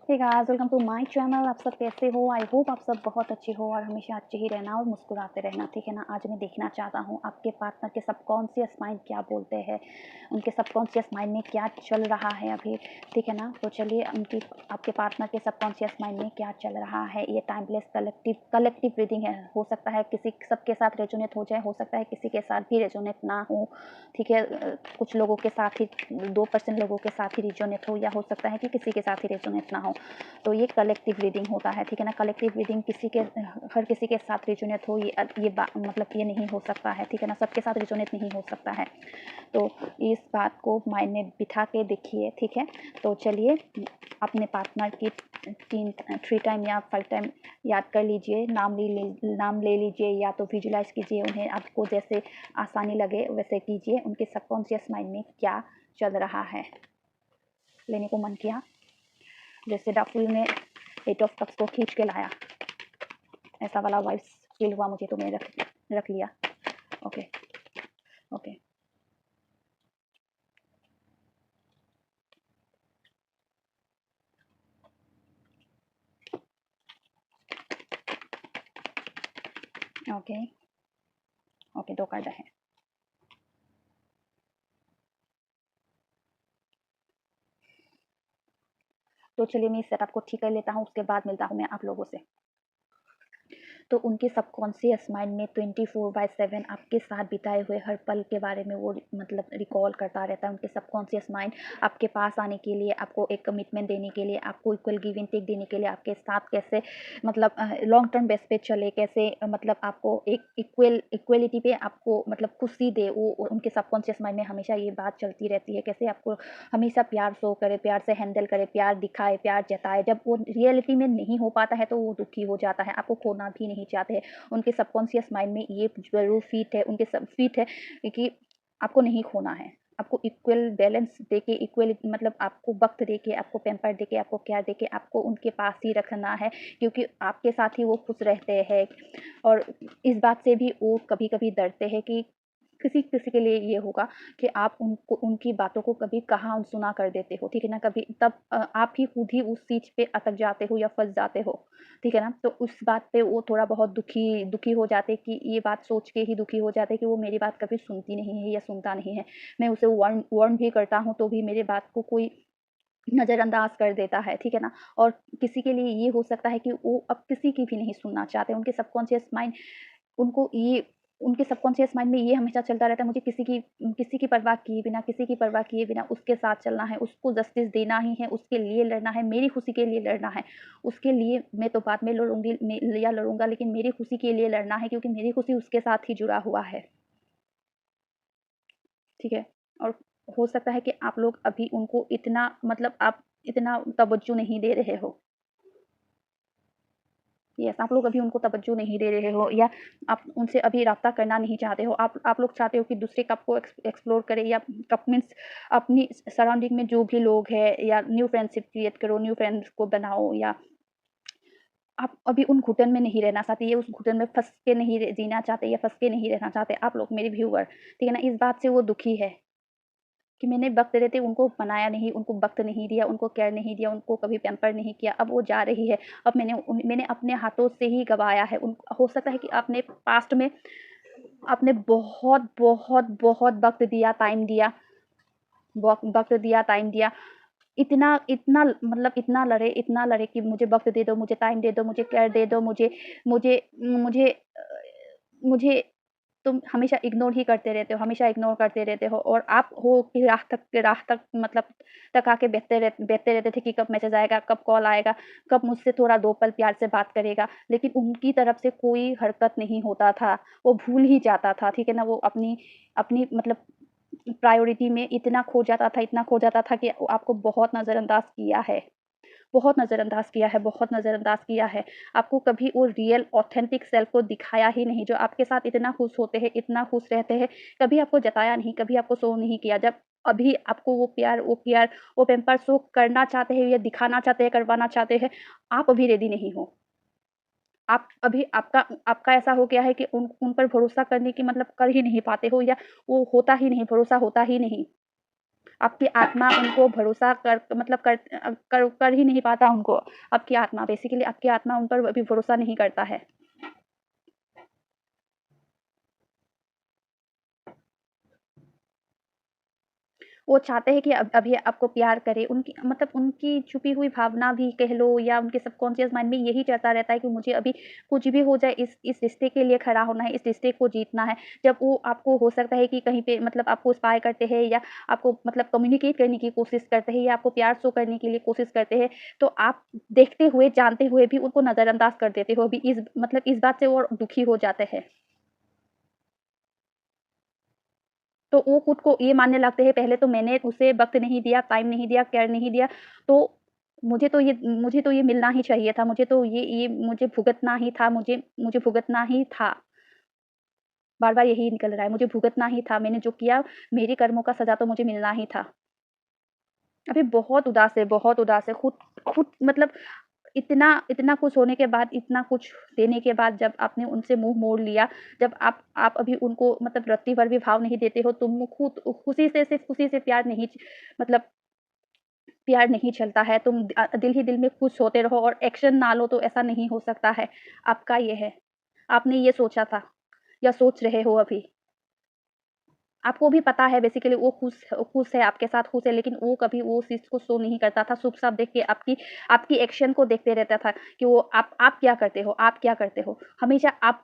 Hey guys, welcome to my channel. आप सब कैसे हो? आई होप आप सब बहुत अच्छे हो और हमेशा अच्छे ही रहना और मुस्कुराते रहना, ठीक है ना। आज मैं देखना चाहता हूँ आपके पार्टनर के सबकॉन्शियस माइंड क्या बोलते हैं, उनके सबकॉन्शियस माइंड में क्या चल रहा है अभी, ठीक है ना। तो चलिए उनकी आपके पार्टनर के सबकॉन्शियस माइंड में क्या चल रहा है। ये टाइमलेस कलेक्टिव रीडिंग है। हो सकता है किसी सबके साथ रेजोनेट हो जाए, हो सकता है किसी के साथ भी रेजोनेट ना हो, ठीक है। कुछ लोगों के साथ ही 2% लोगों के साथ ही रेजोनेट हो, या हो सकता है कि किसी के साथ ही रेजोनेट ना हो। तो ये कलेक्टिव रीडिंग होता है, ठीक है ना। कलेक्टिव रीडिंग हर किसी के साथ रेजोनेट हो, मतलब ये नहीं हो सकता है, ठीक है ना। सबके साथ रेजोनेट नहीं हो सकता है। तो इस बात को माइंड में बिठा के देखिए, ठीक है। तो चलिए अपने पार्टनर की 3 टाइम या 5 टाइम याद कर लीजिए, नाम ले लीजिए, या तो विजुलाइज कीजिए उन्हें। आपको जैसे आसानी लगे वैसे कीजिए। उनके सबकॉन्शियस माइंड में क्या चल रहा है। लेने को मन किया, जैसे डाफुल ने 8 ऑफ कप्स को खींच के लाया, ऐसा वाला वाइब्स फील हुआ मुझे, तो मैंने रख लिया। Okay okay okay okay 2 card है। तो चलिए मैं इस सेटअप को ठीक कर लेता हूँ, उसके बाद मिलता हूँ मैं आप लोगों से। तो उनके सबकॉन्शियस माइंड में 24/7 आपके साथ बिताए हुए हर पल के बारे में वो मतलब रिकॉल करता रहता है। उनके सबकॉन्शियस माइंड आपके पास आने के लिए, आपको एक कमिटमेंट देने के लिए, आपको इक्वल गिव एंड टेक देने के लिए, आपके साथ कैसे मतलब लॉन्ग टर्म बेस पे चले, कैसे मतलब आपको एक इक्वलिटी पे आपको मतलब खुशी दे, वो उनके सबकॉन्शियस माइंड में हमेशा ये बात चलती रहती है। कैसे आपको हमेशा प्यार शो करे, प्यार से हैंडल करे, प्यार दिखाए, प्यार जताए। जब वो रियलिटी में नहीं हो पाता है तो वो दुखी हो जाता है, आपको खोना भी नहीं चाहते हैं। उनके सबकॉन्शियस माइंड में ये ज़रूर फिट है, उनके सब फिट है कि आपको नहीं खोना है। आपको इक्वल बैलेंस देके, इक्वल मतलब आपको वक़्त देके, आपको पैम्पर देके, आपको केयर देके, आपको उनके पास ही रखना है, क्योंकि आपके साथ ही वो खुश रहते हैं। और इस बात से भी वो कभी-कभी डरते हैं कि किसी के लिए ये होगा कि आप उनको उनकी बातों को कभी कहा अनसुना कर देते हो, ठीक है ना। कभी तब आप ही खुद ही उस चीज़ पे अटक जाते हो या फँस जाते हो, ठीक है ना। तो उस बात पे वो थोड़ा बहुत दुखी हो जाते कि ये बात सोच के ही दुखी हो जाते कि वो मेरी बात कभी सुनती नहीं है या सुनता नहीं है। मैं उसे वार्न भी करता हूँ तो भी मेरे बात को कोई नज़रअंदाज कर देता है, ठीक है ना। और किसी के लिए ये हो सकता है कि वो अब किसी की भी नहीं सुनना चाहते। उनको ये उनके सबकॉन्शियस माइंड में ये हमेशा चलता रहता है, मुझे किसी की परवाह किए बिना उसके साथ चलना है, उसको जस्टिस देना ही है, उसके लिए लड़ना है, मेरी खुशी के लिए लड़ना है। उसके लिए मैं तो बाद में लड़ूँगा, लेकिन मेरी खुशी के लिए लड़ना है, क्योंकि मेरी खुशी उसके साथ ही जुड़ा हुआ है, ठीक है। और हो सकता है कि आप लोग अभी उनको इतना मतलब आप इतना तवज्जो नहीं दे रहे हो। यस, आप लोग अभी उनको तवज्जो नहीं दे रहे हो, या आप उनसे अभी राब्ता करना नहीं चाहते हो। आप लोग चाहते हो कि दूसरे कप को एक्सप्लोर करें, या कप मीन्स अपनी सराउंडिंग में जो भी लोग हैं, या न्यू फ्रेंडशिप क्रिएट करो, न्यू फ्रेंड्स को बनाओ, या आप अभी उन घुटन में नहीं रहना चाहते, ये उस घुटन में फँस के नहीं जीना चाहते, या फँस के नहीं रहना चाहते आप लोग मेरे व्यूअर, ठीक है ना। इस बात से वो दुखी है कि मैंने वक़्त रहते उनको बनाया नहीं, उनको वक़्त नहीं दिया, उनको केयर नहीं दिया, उनको कभी पैम्पर नहीं किया। अब वो जा रही है, अब मैंने अपने हाथों से ही गँवाया है। उन हो सकता है कि आपने पास्ट में आपने बहुत वक़्त दिया, टाइम दिया। इतना लड़े कि मुझे वक़्त दे दो, मुझे टाइम दे दो, मुझे केयर दे दो, मुझे मुझे मुझे तुम हमेशा इग्नोर करते रहते हो, और आप हो कि राह तक मतलब तक आके बैठते रहते थे कि कब मैसेज आएगा, कब कॉल आएगा, कब मुझसे थोड़ा 2 पल प्यार से बात करेगा। लेकिन उनकी तरफ से कोई हरकत नहीं होता था, वो भूल ही जाता था, ठीक है ना। वो अपनी अपनी मतलब प्रायोरिटी में इतना खो जाता था कि आपको बहुत नज़रअंदाज किया है। आपको कभी वो रियल ऑथेंटिक सेल्फ को दिखाया ही नहीं, जो आपके साथ इतना खुश होते हैं, इतना खुश रहते हैं, कभी आपको जताया नहीं, कभी आपको शो नहीं किया। जब अभी आपको वो पैम्पर शो करना चाहते हैं, या दिखाना चाहते हैं, करवाना चाहते हैं, आप अभी रेडी नहीं हो। आप अभी आपका ऐसा हो गया है कि उन पर भरोसा करने की मतलब कर ही नहीं पाते हो, या वो होता ही नहीं, भरोसा होता ही नहीं। आपकी आत्मा उनको भरोसा कर मतलब कर ही नहीं पाता उनको। आपकी आत्मा बेसिकली आपकी आत्मा उन पर अभी भरोसा नहीं करता है। वो चाहते हैं कि अभी आपको प्यार करे, उनकी मतलब उनकी छुपी हुई भावना भी कह लो या उनके सबकॉन्शियस माइंड में यही चलता रहता है कि मुझे अभी कुछ भी हो जाए, इस रिश्ते के लिए खड़ा होना है, इस रिश्ते को जीतना है। जब वो आपको हो सकता है कि कहीं पे मतलब आपको स्पाई करते हैं या आपको मतलब कम्युनिकेट करने की कोशिश करते हैं या आपको प्यार शो करने के लिए कोशिश करते हैं, तो आप देखते हुए, जानते हुए भी उनको नज़रअंदाज कर देते हो। अभी इस बात से वो दुखी हो जाते हैं। तो वो खुद को ये मानने लगते हैं, पहले तो मैंने उसे वक़्त नहीं दिया, टाइम नहीं दिया, केयर नहीं दिया, तो मुझे तो ये मिलना ही चाहिए था, मुझे तो ये मुझे भुगतना ही था, मुझे भुगतना ही था। बार-बार यही निकल रहा है, मुझे भुगतना ही था, मैंने जो किया, मेरे कर्मों का सज़ा तो मुझे मिलना ही था। अभी बहुत उदास है, खुद खुद मतलब इतना इतना कुछ होने के बाद, इतना कुछ देने के बाद जब आपने उनसे मुँह मोड़ लिया, जब आप अभी उनको मतलब रत्ती भर भी भाव नहीं देते हो, तुम खुद खुशी से सिर्फ़ खुशी से मतलब प्यार नहीं चलता है, तुम दिल ही दिल में खुश होते रहो और एक्शन ना लो तो ऐसा नहीं हो सकता है। आपका ये है, आपने ये सोचा था या सोच रहे हो अभी। आपको भी पता है बेसिकली वो खुश है, आपके साथ खुश है, लेकिन वो कभी वो उस चीज़ को शो नहीं करता था। चुपचाप देख के आपकी एक्शन को देखते रहता था कि वो आप क्या करते हो, आप क्या करते हो? हमेशा आप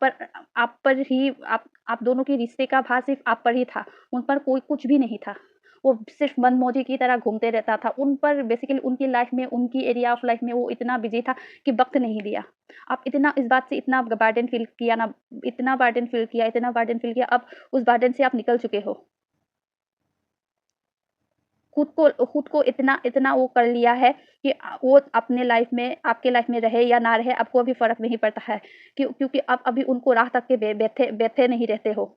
पर ही आप दोनों के रिश्ते का भार सिर्फ़ आप पर ही था, उन पर कोई कुछ भी नहीं था। वो सिर्फ़ मनमौजी की तरह घूमते रहता था। उन पर बेसिकली उनकी लाइफ़ में, उनकी एरिया ऑफ लाइफ़ में वो इतना बिज़ी था कि वक़्त नहीं दिया। आप इतना इस बात से इतना बर्डन फ़ील किया ना, इतना बर्डन फ़ील किया, अब उस बर्डन से आप निकल चुके हो। खुद को इतना इतना वो कर लिया है कि वो अपने लाइफ में आपके लाइफ में रहे या ना रहे, आपको अभी फ़र्क नहीं पड़ता है। क्योंकि आप अभी उनको राह तक के बैठे बैठे नहीं रहते हो।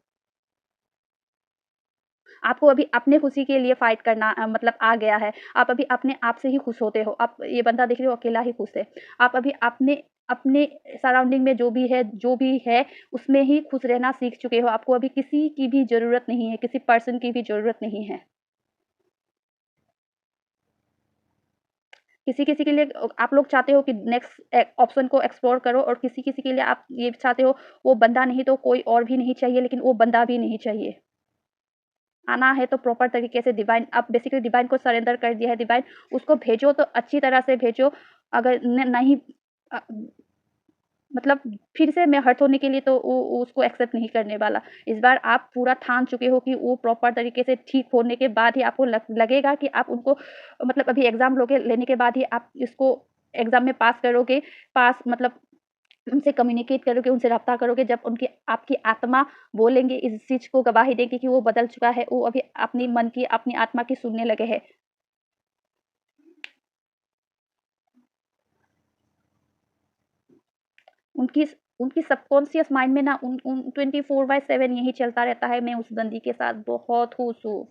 आपको अभी अपने खुशी के लिए फ़ाइट करना मतलब आ गया है। आप अभी अपने आप से ही खुश होते हो। आप ये बंदा देख रहे हो अकेला ही खुश है। आप अभी अपने अपने सराउंडिंग में जो भी है उसमें ही खुश रहना सीख चुके हो। आपको अभी किसी की भी ज़रूरत नहीं है, किसी पर्सन की भी ज़रूरत नहीं है। किसी-किसी के लिए आप लोग चाहते हो कि नेक्स्ट ऑप्शन को एक्सप्लोर करो और किसी-किसी के लिए आप ये चाहते हो वो बंदा नहीं तो कोई और भी नहीं चाहिए, लेकिन वो बंदा भी नहीं चाहिए। आना है तो प्रॉपर तरीके से डिवाइन आप बेसिकली डिवाइन को सरेंडर कर दिया है, डिवाइन उसको भेजो तो अच्छी तरह से भेजो। अगर न नहीं अ, मतलब फिर से मैं हर्ट होने के लिए तो वो उसको एक्सेप्ट नहीं करने वाला। इस बार आप पूरा ठान चुके हो कि वो प्रॉपर तरीके से ठीक होने के बाद ही आपको लगेगा कि आप उनको मतलब अभी एग्ज़ाम लेने के बाद ही आप इसको एग्ज़ाम में पास करोगे। पास मतलब उनसे कम्युनिकेट करोगे, उनसे राब्ता करोगे जब उनकी आपकी आत्मा बोलेंगे इस चीज़ को गवाही देगी कि वो बदल चुका है, वो अभी अपनी मन की, अपनी आत्मा की सुनने लगे हैं। उनकी उनकी सबकॉन्शियस माइंड में ना उन 24/7 यही चलता रहता है, मैं उस बंदी के साथ बहुत खुश हूँ,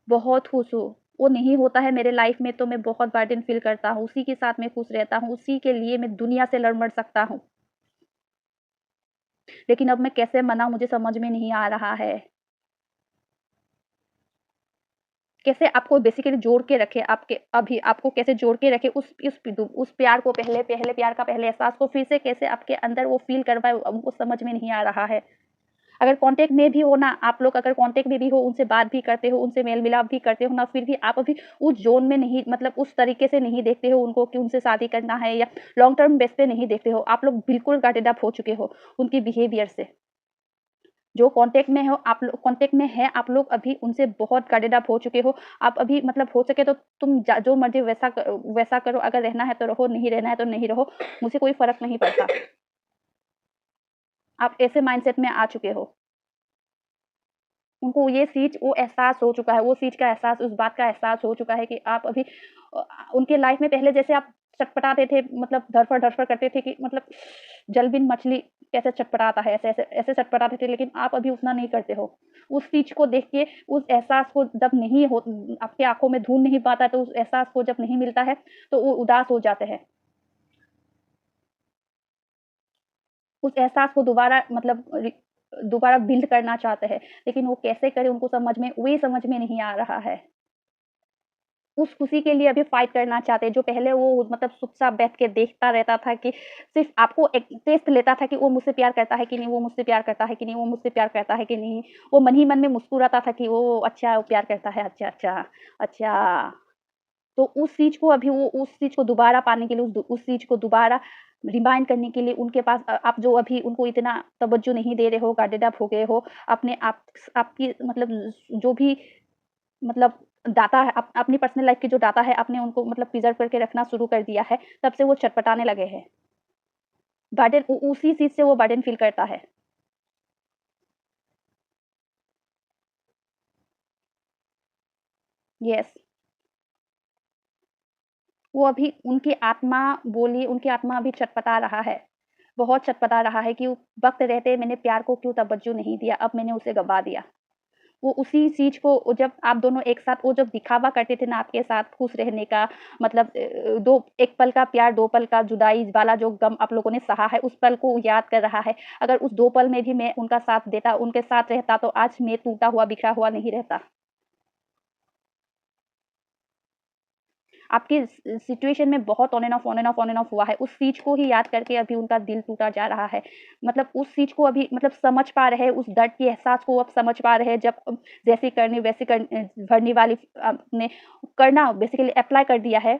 बहुत खुश हूँ। वो नहीं होता है मेरे लाइफ़ में तो मैं बहुत बर्डन फ़ील करता हूँ, उसी के साथ मैं खुश रहता हूँ, उसी के लिए मैं दुनिया से लड़-मर सकता हूँ। लेकिन अब मैं कैसे मनाऊँ मुझे समझ में नहीं आ रहा है। कैसे आपको बेसिकली जोड़ के रखे आपके अभी आपको कैसे जोड़ के रखे उस प्यार को पहले प्यार का पहले एहसास को फिर से कैसे आपके अंदर वो फ़ील करवाए हमको समझ में नहीं आ रहा है। अगर कॉन्टैक्ट में भी हो ना, आप लोग अगर कॉन्टैक्ट में भी हो, उनसे बात भी करते हो, उनसे मेल-मिलाप भी करते हो ना, फिर भी आप अभी उस ज़ोन में नहीं मतलब उस तरीके से नहीं देखते हो उनको कि उनसे शादी करना है या लॉन्ग टर्म बेस पे नहीं देखते हो। आप लोग बिल्कुल गटेड अप हो चुके हो उनके बिहेवियर से। जो कॉन्टैक्ट में है आप लोग अभी उनसे बहुत गार्डेड अप हो चुके हो। आप अभी मतलब हो सके तो तुम जो मर्ज़ी वैसा करो, अगर रहना है तो रहो, नहीं रहना है तो नहीं रहो, मुझे कोई फ़र्क नहीं पड़ता। आप ऐसे माइंडसेट में आ चुके हो। उनको ये चीज़ वो एहसास हो चुका है, वो चीज़ का एहसास उस बात का एहसास हो चुका है कि आप अभी उनके लाइफ़ में पहले जैसे आप चटपटाते थे मतलब धड़फड़-धड़फड़ करते थे कि मतलब जल-बिन मछली कैसे चटपटाता है, ऐसे चटपटाते थे, लेकिन आप अभी उतना नहीं करते हो। उस चीज़ को देख के उस एहसास को जब नहीं हो आपकी आँखों में धूल नहीं पाता है, तो उस एहसास को जब नहीं मिलता है, तो वो उदास हो जाते हैं। उस एहसास को दोबारा बिल्ड करना चाहते हैं, लेकिन वो कैसे करें उनको समझ में नहीं आ रहा है। उस खुशी के लिए अभी फाइट करना चाहते हैं, जो पहले वो मतलब चुपचाप बैठ के देखता रहता था कि सिर्फ़ आपको एक टेस्ट लेता था कि वो मुझसे प्यार करता है कि नहीं, वो मुझसे प्यार करता है कि नहीं, वो मुझसे प्यार करता है कि नहीं। वो मन ही मन में मुस्कुराता था कि वो अच्छा वो प्यार करता है, अच्छा, अच्छा, अच्छा। तो उस चीज़ को अभी वो उस चीज़ को दोबारा पाने के लिए उस चीज़ को दोबारा रिमाइंड करने के लिए उनके पास आप जो अभी उनको इतना तवज्जो नहीं दे रहे हो, गार्डेड अप हो गए हो, अपने आप आपकी मतलब जो भी मतलब डाटा है अपनी पर्सनल लाइफ़ की जो डाटा है आपने उनको मतलब प्रिज़र्व करके रखना शुरू कर दिया है, तब से वो छटपटाने लगे हैं। बर्डन उ उसी चीज़ से वो बर्डन फ़ील करता है। येस, वो अभी उनकी आत्मा बोलिए उनकी आत्मा अभी छटपटा रहा है। बहुत छटपटा रहा है कि वक़्त रहते मैंने प्यार को क्यों तवज्जो नहीं दिया, अब मैंने उसे गँवा दिया। वो उसी चीज़ को वो जब आप दोनों एक साथ वो जब दिखावा करते थे ना आपके साथ खुश रहने का मतलब 2 एक पल का प्यार, 2 पल का जुदाई वाला जो गम आप लोगों ने सहा है, उस पल को याद कर रहा है। अगर उस 2 पल में भी मैं उनका साथ देता, उनके साथ रहता तो आज मैं टूटा हुआ, बिखरा हुआ नहीं रहता। आपकी सिचुएशन में बहुत on end of, on end of, on end of हुआ है। उस चीज़ को ही याद करके अभी उनका दिल टूटा जा रहा है। मतलब उस चीज़ को अभी मतलब समझ पा रहे हैं, उस दर्द के एहसास को अब समझ पा रहे हैं जब जैसे करनी वैसे भरने वाली आपने करना बेसिकली अप्लाई कर दिया है।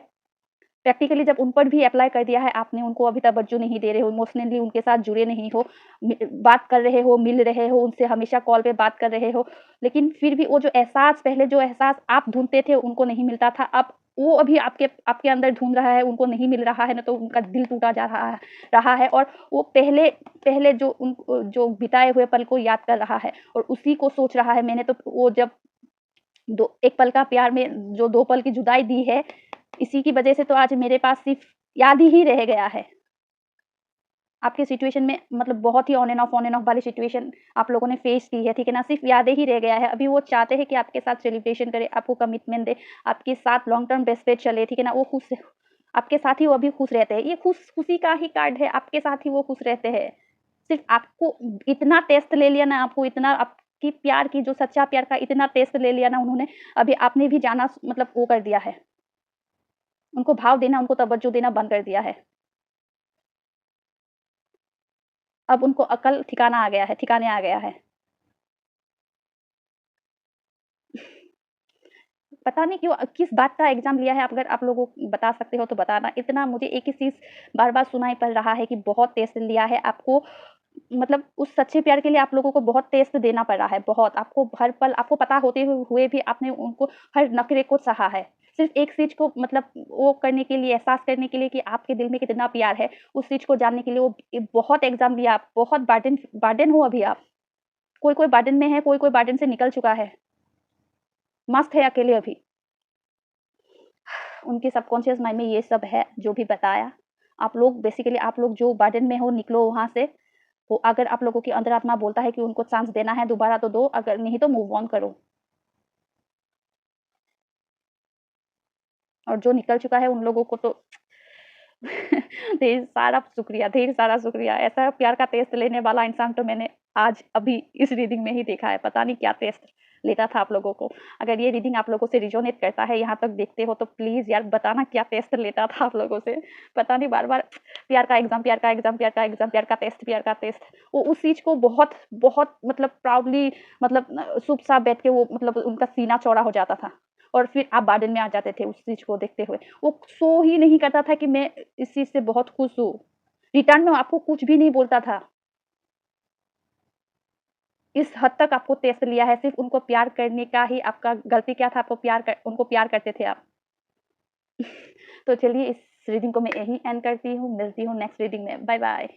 प्रैक्टिकली जब उन पर भी अप्लाई कर दिया है आपने, उनको अभी तवज्जो नहीं दे रहे हो, इमोशनली उनके साथ जुड़े नहीं हो, बात कर रहे हो, मिल रहे हो, उनसे हमेशा कॉल पे बात कर रहे हो, लेकिन फिर भी वो जो एहसास पहले जो एहसास आप ढूँढते थे, उनको नहीं मिलता था, अब वो अभी आपके आपके अंदर ढूँढ रहा है, उनको नहीं मिल रहा है ना, तो उनका दिल टूटा जा रहा है और वो पहले पहले जो बिताए हुए पल को याद कर रहा है और उसी को सोच रहा है, मैंने तो वो जब दो एक पल का प्यार में जो 2 पल की जुदाई दी है, इसी की वजह से तो आज मेरे पास सिर्फ़ याद ही रह गया है। आपकी सिचुएशन में मतलब बहुत ही ऑन एंड ऑफ वाली सिचुएशन आप लोगों ने फेस की है, ठीक है ना? सिर्फ़ यादें ही रह गया है। अभी वो चाहते हैं कि आपके साथ सेलिब्रेशन करें, आपको कमिटमेंट दें, आपके साथ लॉन्ग टर्म बेस पे चले, ठीक है ना? वो खुश आपके साथ ही वो अभी खुश रहते हैं। ये खुशी का ही कार्ड है, आपके साथ ही वो खुश रहते हैं। सिर्फ़ आपको इतना टेस्ट ले लिया ना, आपको इतना आपकी प्यार की जो सच्चा प्यार का इतना टेस्ट ले लिया ना उन्होंने, अभी आपने भी जाना मतलब वो कर दिया है। उनको भाव देना, उनको तवज्जो देना बंद कर दिया है। अब उनको अकल ठिकाना आ गया है ठिकाने आ गया है। पता नहीं क्यों किस बात का एग्ज़ाम लिया है आप अगर आप लोगों को बता सकते हो तो बताना। इतना मुझे एक ही चीज़ बार-बार सुनाई पड़ रहा है कि बहुत टेस्ट लिया है आपको मतलब उस सच्चे प्यार के लिए आप लोगों को बहुत टेस्ट देना पड़ रहा है, बहुत। आपको हर पल आपको पता होते हुए भी आपने उनको हर नखरे को सहा है। सिर्फ़ एक चीज़ को मतलब वो करने के लिए, एहसास करने के लिए कि आपके दिल में कितना प्यार है, उस चीज़ को जानने के लिए वो बहुत एग्ज़ाम लिया आप, बहुत बर्डन हो अभी आप। कोई-कोई बर्डन में है, कोई-कोई बर्डन से निकल चुका है। मस्त है अकेले अभी। उनके सबकॉन्शियस माइंड में ये सब है, जो भी बताया। आप लोग बेसिकली आप लोग जो बर्डन में हो निकलो वहाँ से। वो अगर आप लोगों की अंतरात्मा बोलता है कि उनको चांस देना है दोबारा तो दो, अगर नहीं तो मूव ऑन करो। और जो निकल चुका है उन लोगों को तो ढेर सारा शुक्रिया। ऐसा प्यार का टेस्ट लेने वाला इंसान तो मैंने आज अभी इस रीडिंग में ही देखा है। पता नहीं क्या टेस्ट लेता था आप लोगों को। अगर ये रीडिंग आप लोगों से रिजोनेट करता है, यहाँ तक देखते हो तो प्लीज़ यार बताना क्या टेस्ट लेता था आप लोगों से। पता नहीं बार-बार प्यार का एग्ज़ाम, प्यार का एग्ज़ाम, प्यार का एग्ज़ाम, प्यार का टेस्ट, प्यार का टेस्ट। वो उस चीज़ को बहुत बहुत मतलब प्राउडली मतलब चुपचाप बैठ के वो मतलब उनका सीना चौड़ा हो जाता था। और फिर आप गार्डन में आ जाते थे उस चीज़ को देखते हुए। वो शो ही नहीं करता था कि मैं इस चीज़ से बहुत खुश हूँ। रिटर्न में आपको कुछ भी नहीं बोलता था। इस हद तक आपको टेस्ट लिया है, सिर्फ़ उनको प्यार करने का ही आपका गलती क्या था, आपको उनको प्यार करते थे आप। तो चलिए इस रीडिंग को मैं यहीं एंड करती हूँ, मिलती हूँ नेक्स्ट रीडिंग में। Bye bye.